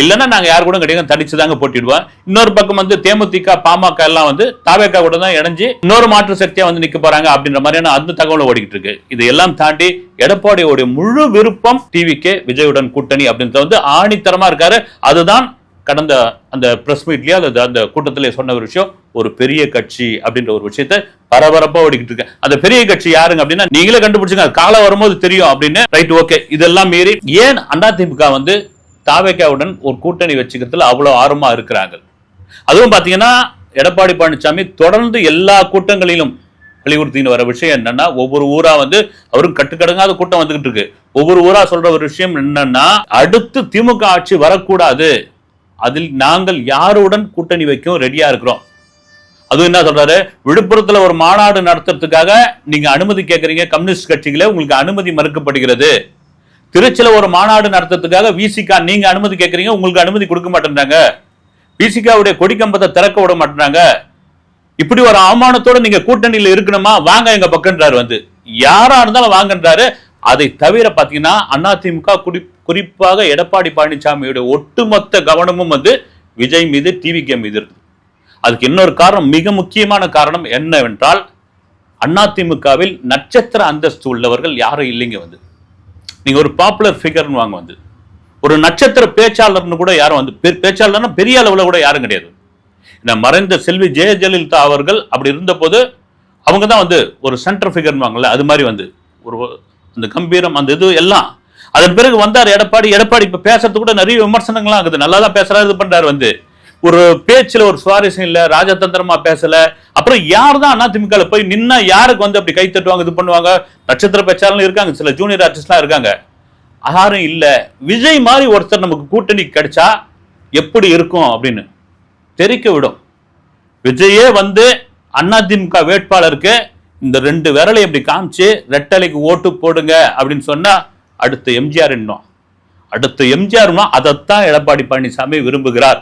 இல்லைன்னா நாங்க யாரு கூட கிடையாது தடிச்சுதாங்க போட்டிடுவோம். இன்னொரு பக்கம் வந்து தேமுதிக பாமக எல்லாம் வந்து தாவேகா கூட தான் இணைஞ்சு இன்னொரு மாற்று சக்தியா வந்து நிக்க போறாங்க அப்படின்ற மாதிரியான அந்த தகவல் ஓடிக்கிட்டு இருக்கு. இதையெல்லாம் தாண்டி எடப்பாடியோட முழு விருப்பம் டிவிகே விஜயுடன் கூட்டணி அப்படின்றத வந்து ஆணித்தரமா இருக்காரு. அதுதான் கடந்த அந்த பிரஸ் மீட்லயே அந்த கூட்டத்திலே சொன்ன ஒரு விஷயம். ஒரு பெரிய கட்சி அப்படின்ற ஒரு விஷயத்தை பரபரப்பா ஓடிக்கிட்டு இருக்கு. அந்த பெரிய கட்சி யாருங்க அப்படின்னா நீங்களே கண்டுபிடிச்சுங்க, காலம் வரும்போது தெரியும் அப்படின்னு. Right, okay. இதெல்லாம் மீறி ஏன் அதிமுக வந்து தாவேகாவுடன் ஒரு கூட்டணி வச்சுக்கிறதுல அவ்வளவு ஆர்வமா இருக்கிறாங்க? அதுவும் பாத்தீங்கன்னா எடப்பாடி பழனிசாமி தொடர்ந்து எல்லா கூட்டங்களிலும் வலியுறுத்தின்னு வர விஷயம் என்னன்னா, ஒவ்வொரு ஊரா வந்து அவரும் கட்டுக்கடங்காத கூட்டம் வந்துகிட்டு இருக்கு. ஒவ்வொரு ஊரா சொல்ற ஒரு விஷயம் என்னன்னா, அடுத்து திமுக ஆட்சி வரக்கூடாது, அதில் நாங்கள் யாருடன் கூட்டணி வைக்கும் ரெடியா இருக்கிறோம். அதுவும் என்ன சொல்றாரு, விழுப்புரத்துல ஒரு மாநாடு நடத்துறதுக்காக நீங்க அனுமதி கேட்கறீங்க, கம்யூனிஸ்ட் கட்சிகளே உங்களுக்கு அனுமதி மறுக்கப்படுகிறது. திருச்சியில ஒரு மாநாடு நடத்துறதுக்காக விசிகா நீங்க அனுமதி கேட்கறீங்க, உங்களுக்கு அனுமதி கொடுக்க மாட்டேன்றாங்க. விசிகாவுடைய கொடிக்கம்பத்தை திறக்க விட மாட்டேறாங்க. இப்படி ஒரு அவமானத்தோட நீங்க கூட்டணியில இருக்கணுமா, வாங்க எங்க பக்கம்ன்றாரு. வந்து யாரா இருந்தாலும் வாங்கன்றாரு. அதை தவிர பாத்தீங்கன்னா அதிமுக குறிப்பாக எடப்பாடி பழனிசாமியுடைய ஒட்டுமொத்த கவனமும் வந்து விஜய் மீது, டிவிகே மீது இருக்கு. அதுக்கு இன்னொரு காரணம், மிக முக்கியமான காரணம் என்னவென்றால், அதிமுகவில் நட்சத்திர அந்தஸ்து உள்ளவர்கள் யாரும் இல்லைங்க. வந்து நீங்க ஒரு பாப்புலர் ஃபிகர்னு வாங்க, வந்து ஒரு நட்சத்திர பேச்சாளர்னு கூட யாரும் வந்து பேச்சாளர்னா பெரிய அளவுல கூட யாரும் கிடையாது. மறைந்த செல்வி ஜெயலலிதா அவர்கள் அப்படி இருந்த போது அவங்க தான் வந்து ஒரு சென்டர் ஃபிகர் வாங்கல, அது மாதிரி வந்து ஒரு அந்த கம்பீரம் அந்த இது எல்லாம். அதன் பிறகு வந்தார் எடப்பாடி. இப்ப பேசுறது கூட நிறைய விமர்சனங்கள்லாம் ஆகுது. நல்லா தான் பேசுறாரு, இது பண்றாரு. வந்து ஒரு பேச்சுல ஒரு சுவாரஸ்யம் இல்ல, ராஜதந்திரமா பேசல. அப்புறம் யார் தான் அதிமுக போய் நின்னா யாருக்கு வந்து அப்படி கை தட்டுவாங்க, இது பண்ணுவாங்க. நட்சத்திர பேச்சாளர்கள் இருக்காங்க, சில ஜூனியர் ஆர்டிஸ்ட்லாம் இருக்காங்க, யாரும் இல்ல. விஜய் மாதிரி ஒருத்தர் நமக்கு கூட்டணி கிடைச்சா எப்படி இருக்கும் அப்படின்னு தெரிக்க விடும். விஜயே வந்து அதிமுக வேட்பாளருக்கு இந்த 2 விரலை எப்படி காமிச்சு ரெட்டலைக்கு ஓட்டு போடுங்க அப்படின்னு சொன்னா அடுத்த எம்ஜிஆர் அதைத்தான் எடப்பாடி பழனிசாமி விரும்புகிறார்.